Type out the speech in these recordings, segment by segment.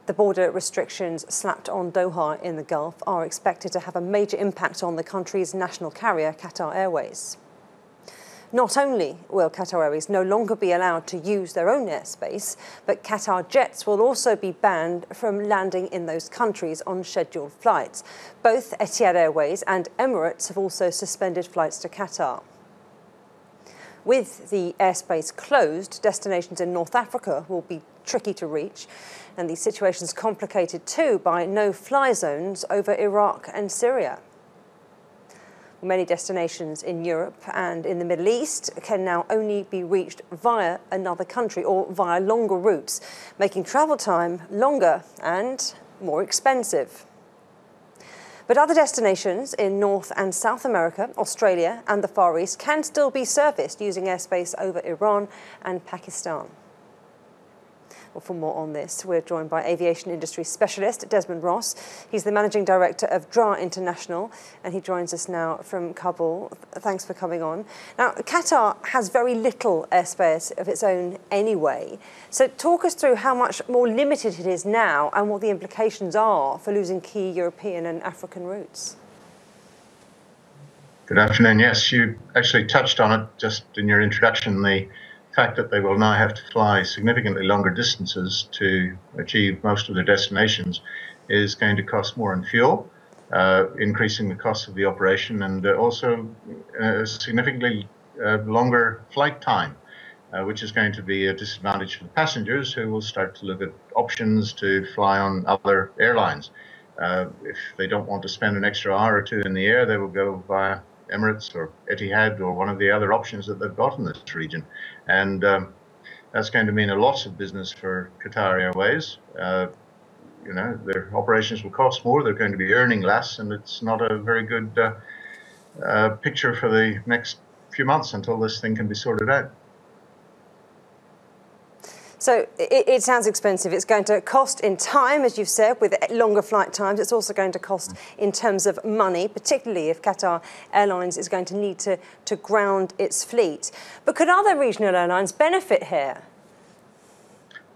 The border restrictions slapped on Doha in the Gulf are expected to have a major impact on the country's national carrier, Qatar Airways. Not only will Qatar Airways no longer be allowed to use their own airspace, but Qatar jets will also be banned from landing in those countries on scheduled flights. Both Etihad Airways and Emirates have also suspended flights to Qatar. With the airspace closed, destinations in North Africa will be tricky to reach, and the situation is complicated too by no-fly zones over Iraq and Syria. Many destinations in Europe and in the Middle East can now only be reached via another country or via longer routes, making travel time longer and more expensive. But other destinations in North and South America, Australia and the Far East can still be serviced using airspace over Iran and Pakistan. Well, for more on this, we're joined by aviation industry specialist Desmond Ross. He's the managing director of DRA International, and he joins us now from Kabul. Thanks for coming on. Now, Qatar has very little airspace of its own anyway. So talk us through how much more limited it is now and what the implications are for losing key European and African routes. Good afternoon. Yes, you actually touched on it just in your introduction, the fact that they will now have to fly significantly longer distances to achieve most of their destinations is going to cost more in fuel, increasing the cost of the operation, and also significantly longer flight time, which is going to be a disadvantage for the passengers who will start to look at options to fly on other airlines. If they don't want to spend an extra hour or two in the air, they will go via Emirates or Etihad or one of the other options that they've got in this region. And that's going to mean a loss of business for Qatar Airways. Their operations will cost more, they're going to be earning less, and it's not a very good picture for the next few months until this thing can be sorted out. So it sounds expensive. It's going to cost in time, as you've said, with longer flight times. It's also going to cost in terms of money, particularly if Qatar Airlines is going to need to ground its fleet. But could other regional airlines benefit here?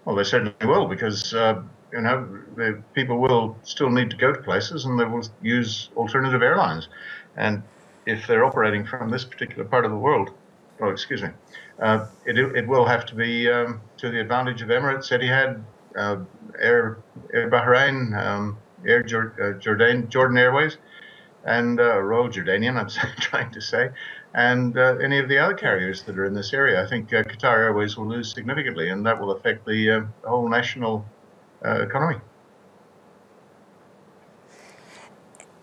Well, they certainly will, because the people will still need to go to places, and they will use alternative airlines. And if they're operating from this particular part of the world, it will have to be to the advantage of Emirates, Etihad, Air Bahrain, Jordan Airways, and Royal Jordanian, I'm trying to say, and any of the other carriers that are in this area. I think Qatar Airways will lose significantly, and that will affect the whole national economy.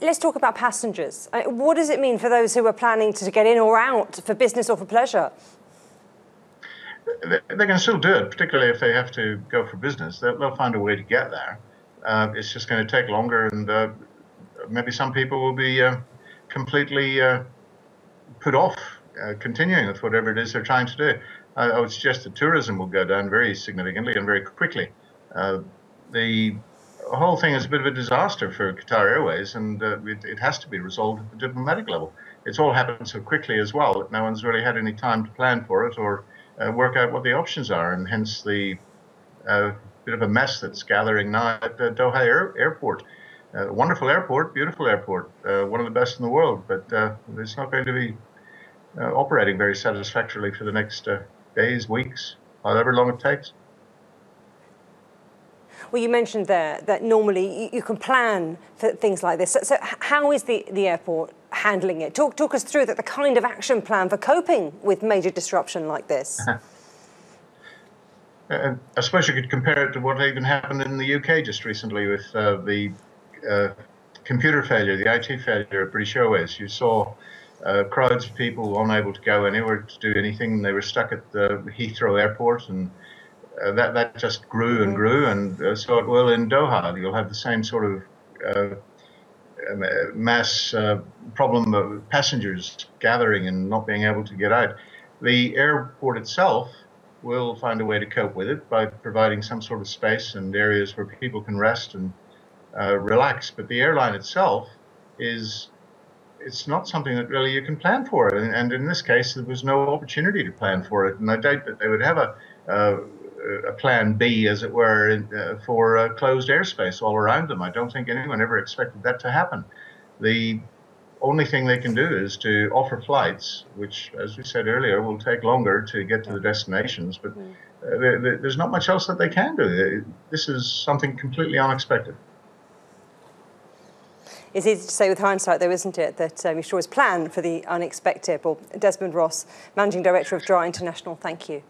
Let's talk about passengers. What does it mean for those who are planning to get in or out for business or for pleasure? They can still do it, particularly if they have to go for business. They'll find a way to get there. It's just going to take longer, and maybe some people will be completely put off continuing with whatever it is they're trying to do. I would suggest that tourism will go down very significantly and very quickly. The whole thing is a bit of a disaster for Qatar Airways, and it has to be resolved at the diplomatic level. It's all happened so quickly as well that no one's really had any time to plan for it or work out what the options are, and hence the bit of a mess that's gathering now at the Doha Airport. Wonderful airport, beautiful airport, one of the best in the world, but it's not going to be operating very satisfactorily for the next days, weeks, however long it takes. Well, you mentioned there that normally you can plan for things like this. So how is the airport handling it? Talk us through the kind of action plan for coping with major disruption like this. I suppose you could compare it to what even happened in the UK just recently with the computer failure, the IT failure at British Airways. You saw crowds of people unable to go anywhere to do anything. They were stuck at the Heathrow Airport, and that just grew and grew, and so it will in Doha. You'll have the same sort of mass problem of passengers gathering and not being able to get out. The airport itself will find a way to cope with it by providing some sort of space and areas where people can rest and relax. But the airline itself it's not something that really you can plan for. And in this case, there was no opportunity to plan for it. And I doubt that they would have a plan B, as it were, for closed airspace all around them. I don't think anyone ever expected that to happen. The only thing they can do is to offer flights, which, as we said earlier, will take longer to get to the destinations, but there's not much else that they can do. This is something completely unexpected. It's easy to say with hindsight, though, isn't it, that you should always plan for the unexpected. Well, Desmond Ross, Managing Director of DRA International, thank you.